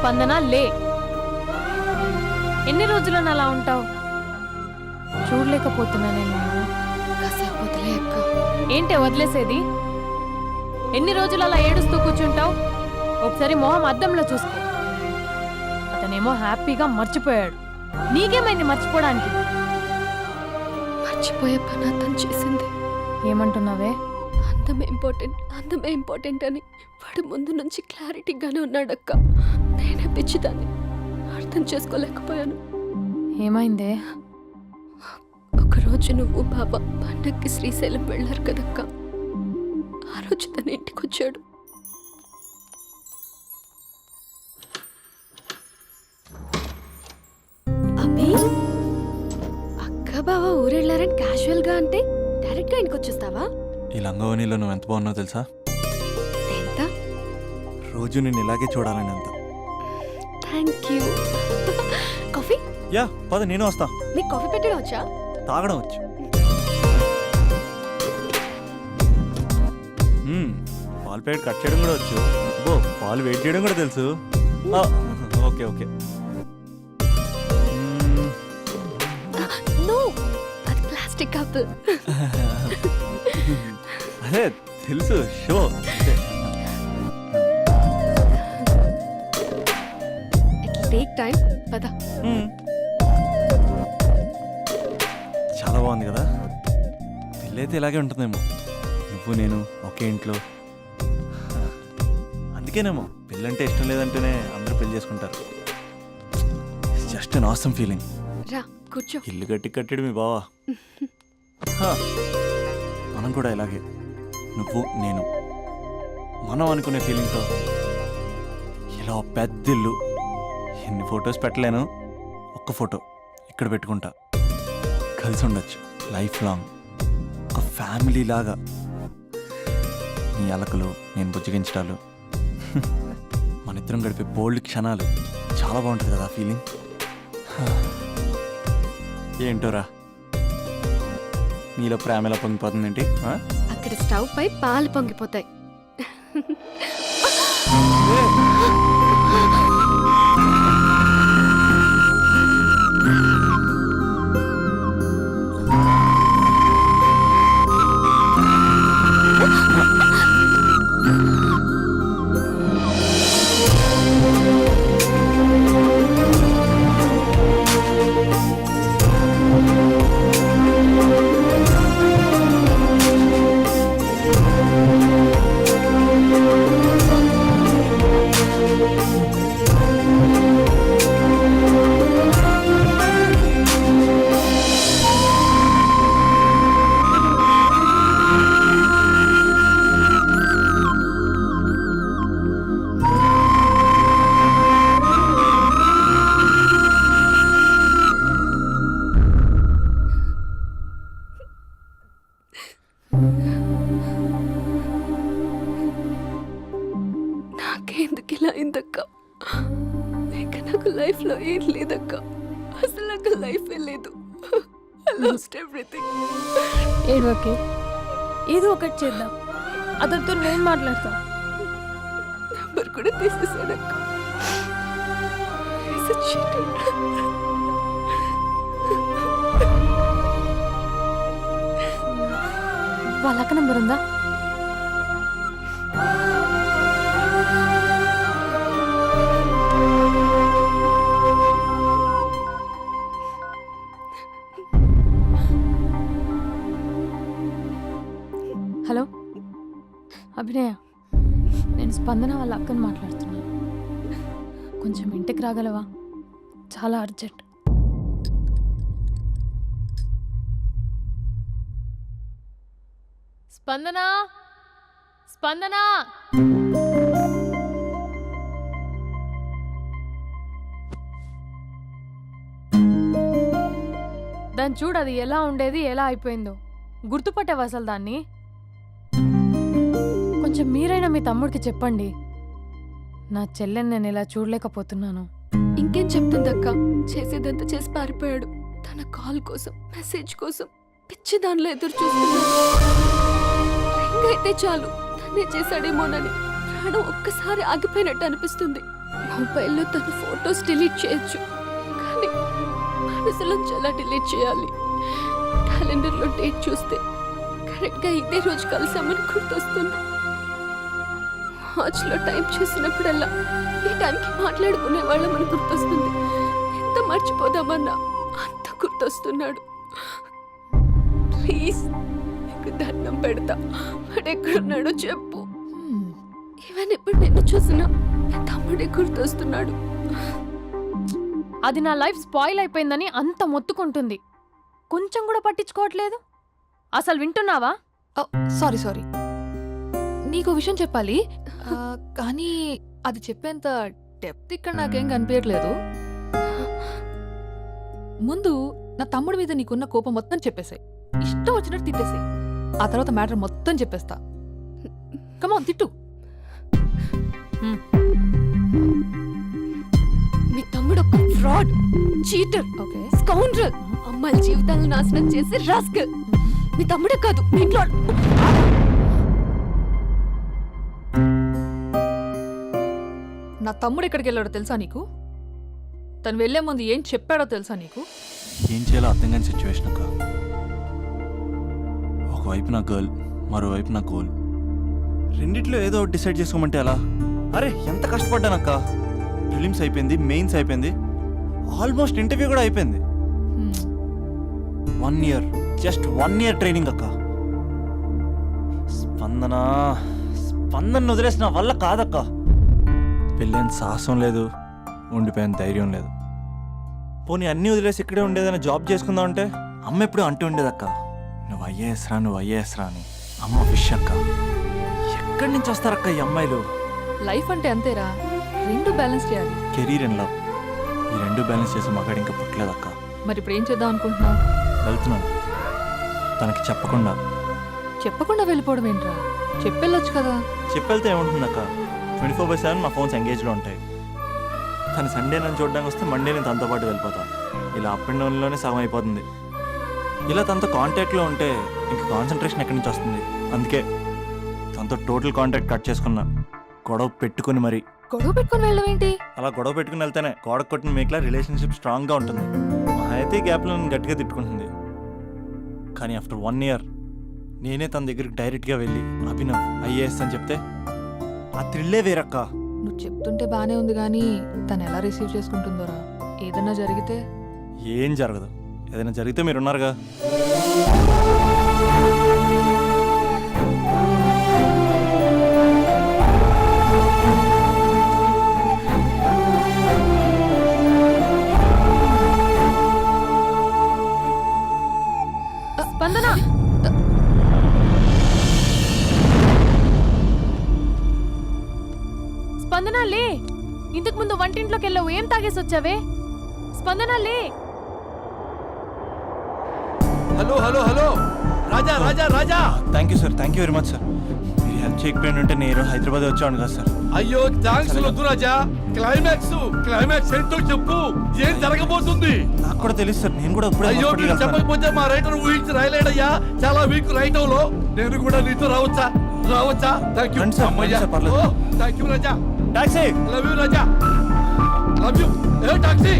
స్పందన లే. ఎన్ని రోజులను అలా ఉంటావు? చూడలేకపోతున్నా నేను. కాసేపు వదిలే అక్క. ఏంటే వదిలేసేది? ఎన్ని రోజులు అలా ఏడుస్తూ కూర్చుంటావు? ఒకసారి మొహం అద్దంలో చూసుకో. అతనేమో హ్యాపీగా మర్చిపోయాడు. నీకేమైంది మర్చిపోవడానికి? మర్చిపోయే పని అతను చేసింది. ఏమంటున్నావే? అందమే ఇంపార్టెంట్ అని వాడు ముందు నుంచి క్లారిటీగానే ఉన్నాడక్క. నేనే పిచ్చిదాన్ని అర్థం చేసుకోలేకపోయాను. ఏమైందే? ఒకరోజు నువ్వు బాబా పండక్కి శ్రీశైలం వెళ్ళారు కదక్క. ఆ రోజు తన ఇంటికి వచ్చాడు. అబ్బి, అక్క బావ ఊరెళ్ళారని క్యాజువల్ గా అంటే డైరెక్ట్ గా ఇంటికి వచ్చేస్తావా? ఈ లంగవనీలో నువ్వు ఎంత బాగున్నావు తెలుసా? ఎంత? రోజు నేను ఇలాగే చూడాలని అంత. Thank you. కాఫీ? యా పద, నేను వస్తా. నీకు కాఫీ పెట్టడం వచ్చా? తాగడం వచ్చు. పాలు ప్యాకెట్ కట్ చేయడం కూడా వచ్చు. పాలు వెయిట్ చేయడం కూడా తెలుసు. Okay okay. నో, అది ప్లాస్టిక్ కప్. అదే తెలుసు, షో. It take time. పద. చాలా బాగుంది కదా. పెళ్ళైతే ఇలాగే ఉంటుందేమో. నువ్వు నేను ఒకే ఇంట్లో. అందుకేనేమో పెళ్ళంటే ఇష్టం లేదంటేనే అందరూ పెళ్లి చేసుకుంటారు. Just an awesome feeling. రా కూర్చో. ఇల్లు కట్టాడు మీ బావా. మనం కూడా ఇలాగే, నువ్వు నేను, మనం అనుకునే ఫీలింగ్తో ఇలా పెద్ద ఇల్లు. ఎన్ని ఫొటోస్ పెట్టలేను, ఒక్క ఫోటో ఇక్కడ పెట్టుకుంటా. కలిసి ఉండొచ్చు లైఫ్ లాంగ్, ఒక ఫ్యామిలీ లాగా. నీ అలకలు, నేను బుజ్జగించడాలు, మన ఇద్దరం గడిపే బోల్డ్ క్షణాలు. చాలా బాగుంటుంది కదా ఫీలింగ్. ఏంటోరా, నీలో ప్రేమ ఎలా పొంగిపోతుంది ఏంటి? అక్కడ స్టవ్ పై పాలు పొంగిపోతాయి. నాకెందుకు ఇలా అయిందక్క? ఇంకా నాకు లైఫ్ లో ఏం లేదక్క. అసలు నాకు లైఫే లేదు. I lost everything. ఏడవకే, ఏదో ఒకటి చేద్దాం. అతనితో నేను మాట్లాడతా. నంబర్ కూడా తీసేసాడక్క. He's a cheater. వాళ్ళ అక్క నంబర్ ఉందా? హలో అభినయ, నేను స్పందన వాళ్ళ అక్కని మాట్లాడుతున్నాను. కొంచెం ఇంటికి రాగలవా? చాలా అర్జెంట్. స్పందన, స్పందన. దాన్ని చూడు, అది ఎలా ఉండేది ఎలా అయిపోయిందో. గుర్తుపట్టావు అసలు దాన్ని? కొంచెం మీరైనా మీ తమ్ముడికి చెప్పండి. నా చెల్లెని నేను ఇలా చూడలేకపోతున్నాను. ఇంకేం చెప్తుందక్క? చేసేదంతా చేసి పారిపోయాడు. తన కాల్ కోసం, మెసేజ్ కోసం పిచ్చి దానిలో ఎదురు చూస్తున్నాడు. రింగ్ అయితే చాలు తనే చేశాడేమోనని ప్రాణం ఒక్కసారి ఆగిపోయినట్టు అనిపిస్తుంది. మొబైల్లో తన ఫొటోస్ డిలీట్ చేయొచ్చు, కానీ మనసులోంచి ఎలా డిలీట్ చేయాలి? క్యాలెండర్లో డేట్ చూస్తే కరెక్ట్గా ఇదే రోజు కలిసామని గుర్తొస్తుంది. వాచ్లో టైం చూసినప్పుడల్లా ఈ టైంకి మాట్లాడుకునే వాళ్ళమని గుర్తొస్తుంది. ఎంత మర్చిపోదామన్నా అంత గుర్తొస్తున్నాడు. ప్లీజ్ నీకు దండం పెడతా, వాడు ఎక్కడున్నాడో చెప్పు. ఈవెన్ ఇప్పుడు నిన్ను చూసినా నా తమ్ముడే గుర్తొస్తున్నాడు. అది నా లైఫ్ స్పాయిల్ అయిపోయిందని అంత మొత్తుకుంటుంది. కొంచెం కూడా పట్టించుకోవట్లేదు. అసలు వింటున్నావా? సారీ సారీ, నీకు విషయం చెప్పాలి, కానీ అది చెప్పేంత డెప్త్ ఇక్కడ నాకేం కనిపించట్లేదు. ముందు నా తమ్ముడి మీద నీకున్న కోపం మొత్తం చెప్పేసాయి, ఇష్టం వచ్చినట్టు తిట్టేసాయి. ఆ తర్వాత మ్యాటర్ మొత్తం చెప్పేస్తా. కమాన్ తిట్టు. మీ తమ్ముడు ఒక ఫ్రాడ్, చీటర్, ఓకే, స్కౌండ్రల్, అమ్మాయిల జీవితాలను నాశనం చేసి రాస్కల్. మీ తమ్ముడే కాదు, మీ ఇంట్లో నా తమ్ముడు ఎక్కడికి వెళ్ళాడో తెలుసా నీకు? తను వెళ్లే ముందు ఏం చెప్పాడో తెలుసా నీకు? ఏం చేయాలో అర్థం కాని సిచ్యువేషన్ అక్క. ఒకవైపు నా గర్ల్, మరోవైపు నా గోల్. రెండిట్లో ఏదో ఒకటి డిసైడ్ చేసుకోమంటే ఎలా? అరే ఎంత కష్టపడ్డానక్క. ప్రిలిమ్స్ అయిపోయింది, మెయిన్స్ అయిపోయింది, ఆల్మోస్ట్ ఇంటర్వ్యూ కూడా అయిపోయింది. 1 year, జస్ట్ 1 year ట్రైనింగ్ అక్క. స్పందన వదిలేసిన వల్ల కాదక్క. పెళ్ళైన సాహసం లేదు, ఉండిపోయిన ధైర్యం లేదు. పోనీ అన్నీ వదిలేసి ఇక్కడే ఉండేదని జాబ్ చేసుకుందాం అంటే అమ్మ ఎప్పుడు అంటూ ఉండేదక్క, నువ్వు ఐఏఎస్ రా అని. అమ్మ ఫిష్ అక్క. ఎక్కడి నుంచి వస్తారక్క ఈ అమ్మాయిలు? లైఫ్ అంటే అంతేరా, రెండు బ్యాలెన్స్ చేయాలి. కెరీర్ అండ్ లవ్, ఈ రెండు బ్యాలెన్స్ చేసే మగాడు ఇంకా పుట్టలేదక్క. మరి ఇప్పుడు ఏం చేద్దాం అనుకుంటున్నావు? వెళ్తున్నాను, తనకి చెప్పకుండా వెళ్ళిపోవడం ఏంట్రా? చెప్పెళ్ళొచ్చు కదా. చెప్పెళ్తే ఏముంటుందక్క, 24/7 మా ఫోన్స్ ఎంగేజ్లో ఉంటాయి. తను సండే నన్ను చూడడానికి వస్తే మండే నేను తనతో పాటు వెళ్ళిపోతాను. ఇలా అప్ అండ్ డౌన్లోనే సగం అయిపోతుంది. ఇలా తనతో కాంటాక్ట్లో ఉంటే ఇంకా కాన్సన్ట్రేషన్ ఎక్కడి నుంచి వస్తుంది? అందుకే తనతో టోటల్ కాంటాక్ట్ కట్ చేసుకున్నా, గొడవ పెట్టుకుని మరి. గొడవ పెట్టుకుని వెళ్ళడం ఏంటి? అలా గొడవ పెట్టుకుని వెళ్తేనే గోడ కొట్టిన మేకలా రిలేషన్షిప్ స్ట్రాంగ్గా ఉంటుంది. మా అయితే గ్యాప్లో నన్ను గట్టిగా తిట్టుకుంటుంది. కానీ ఆఫ్టర్ 1 year నేనే తన దగ్గరికి డైరెక్ట్గా వెళ్ళి అభినవ్ ఐఏఎస్ అని చెప్తే ఆ థ్రిల్లే వేరక్క. నువ్వు చెప్తుంటే బానే ఉంది, కానీ తను ఎలా రిసీవ్ చేసుకుంటుందోరా? ఏదన్నా జరిగితే? ఏం జరగదు, ఏదైనా జరిగితే మీరున్నారుగా. స్పందన, స్పందన లే. ఇంతకు ముందు వంటింట్లోకి వెళ్ళావు, ఏం తాగేసి వచ్చావే? స్పందన లే. Hello hello hello, Raja Raja Raja. Thank you sir, thank you very much sir. మీరు హెల్ప్ చేయకపోయిన ఉంటే నేను హైదరాబాద్ వచ్చాను కదా సార్. అయ్యో థ్యాంక్స్ వద్దు రాజా. క్లైమాక్స్ ఏంటో చెప్పు, ఏం జరగబోతుంది? నాకు కూడా తెలుసు సార్, నేను కూడా ఇప్పుడే అయ్యో hospital మీరు వెళ్తున్నాను. చెప్పకపోతే మా రైటర్ ఊహించి రాయలేడయ్యా. చాలా వీక్ రైటంలో నేను కూడా నీతో రావచ్చా? థ్యాంక్ యూ రండి సార్, రండి సార్, పర్లేదు. Thank you Raja. Taxi. Love you Raja, love you. ఏ టాక్సీ.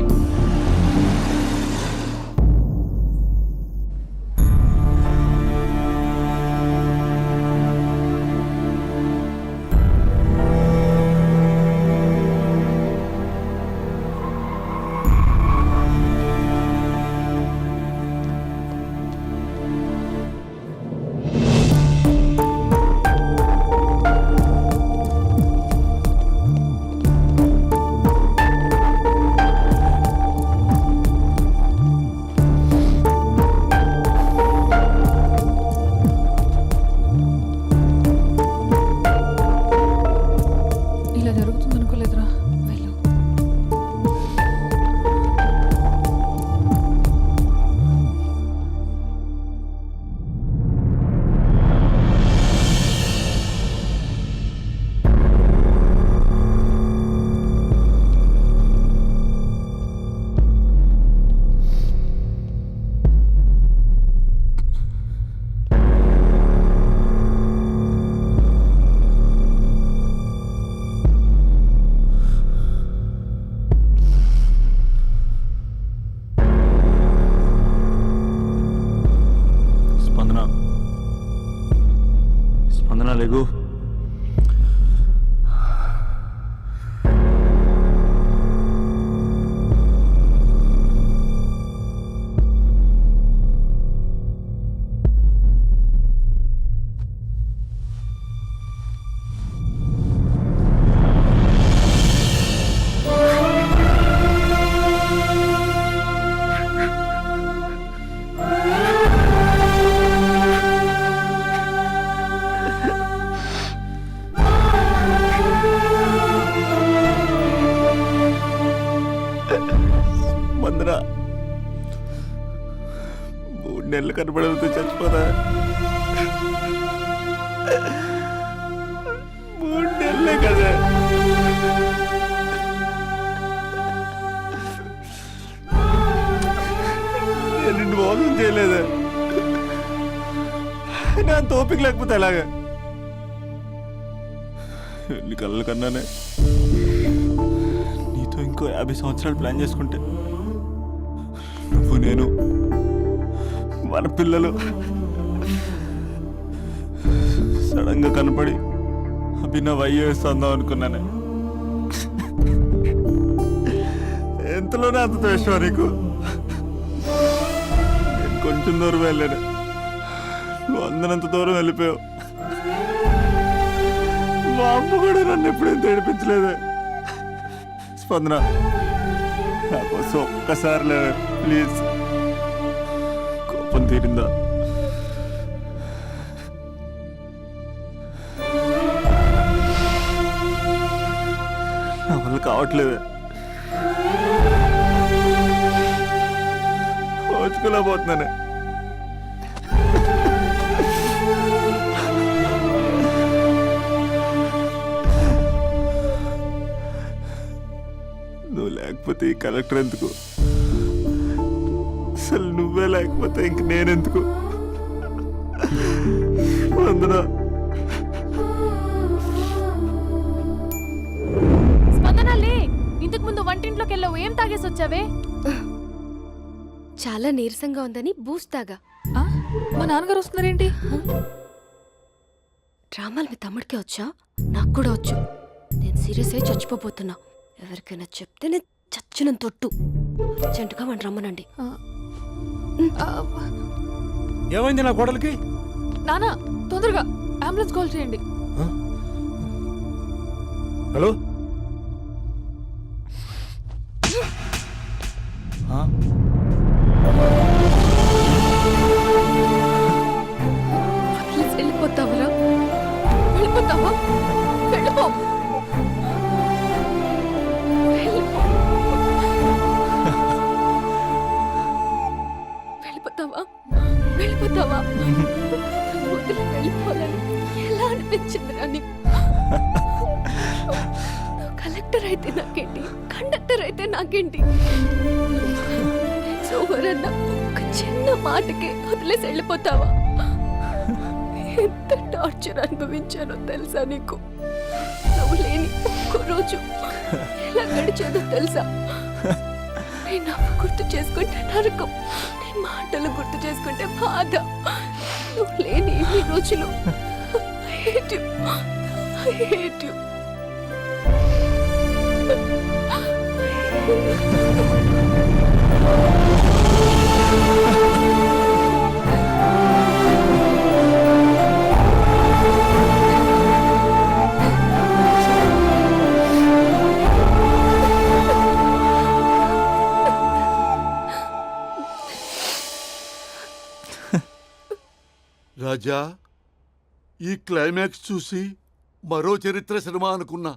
లేగు. మందన 3 నెలలు కనపడదు చచ్చిపోదా? 3 నెలలే కదా. నేను నిన్ను మోసం చేయలేదా? నా తోపిక లేకపోతే ఎలాగా? ఎన్ని కళ్ళ కన్నానే నీతో ఇంకో 50 సంవత్సరాలు ప్లాన్ చేసుకుంటే నువ్వు నేను మన పిల్లలు సడన్ గా కనపడి అభినవ్ అయ్యేస్తుందాం అనుకున్నానే. ఎంతలోనే అంత ద్వేషం నీకు. నేను కొంచెం దూరం వెళ్ళాను, నువ్వు అందనంత దూరం వెళ్ళిపోయావు. మా అమ్మ కూడా నన్ను ఎప్పుడేం ఏడిపించలేదే. స్పందన, నా కోసం ఒక్కసారి లేవే ప్లీజ్. కోపం తీరిందా? నా వల్ల కావట్లేదే. ఓచుకోలేకపోతున్నానే. నువ్వు లేకపోతే ఈ కలెక్టర్ ఎందుకు? అసలు నువ్వే లేకపోతే ఇంక నేనెందుకు? వందనా. స్పందన లే, ఇంతకు ముందు వంటింట్లోకి వెళ్ళావు, ఏం తాగేసి వచ్చావే? చాలా నీరసంగా ఉందని బూస్ట్ తాగా. ఆ? మా నాన్నగారు వస్తున్నారేంటి? డ్రామాలు మీ తమ్ముడికే వచ్చా? నాకు కూడా వచ్చు. నేను సీరియస్ అయి చచ్చిపోతున్నా. ఎవరికైనా చెప్తే నేను చచ్చిన తొట్టు. అర్జెంటుగా వాడిని రమ్మనండి. ఏమైంది నా కోడలికి? నానా, తొందరగా అంబులెన్స్ కాల్ చేయండి. హలో, ప్లీజ్ వెళ్ళిపోతావరా? వెళ్ళిపోతావా? వెళ్ళిపో. వెళ్ళిపోతావా? వెళ్ళిపోతావా? వదిలి వెళ్ళిపోవాలని ఎలా అనిపించిందిరా నీకు? కలెక్టర్ అయితే నాకేంటి, కండక్టర్ అయితే నాకేంటి? ఎవరన్నా ఒక చిన్న మాటకి వదిలేసి వెళ్ళిపోతావా? ఎంత టార్చర్ అనుభవించానో తెలుసా నీకు? నువ్వు లేని ఒక్కో రోజు ఎలా గడిచేదో తెలుసా? నీ నవ్వు గుర్తు చేసుకుంటే నరకం, నీ మాటలు గుర్తు చేసుకుంటే బాధ. నువ్వు లేని ఈ రోజులు I hate you. I hate you. రాజా, ఈ క్లైమాక్స్ చూసి మరో చరిత్ర సినిమా అనుకున్నా.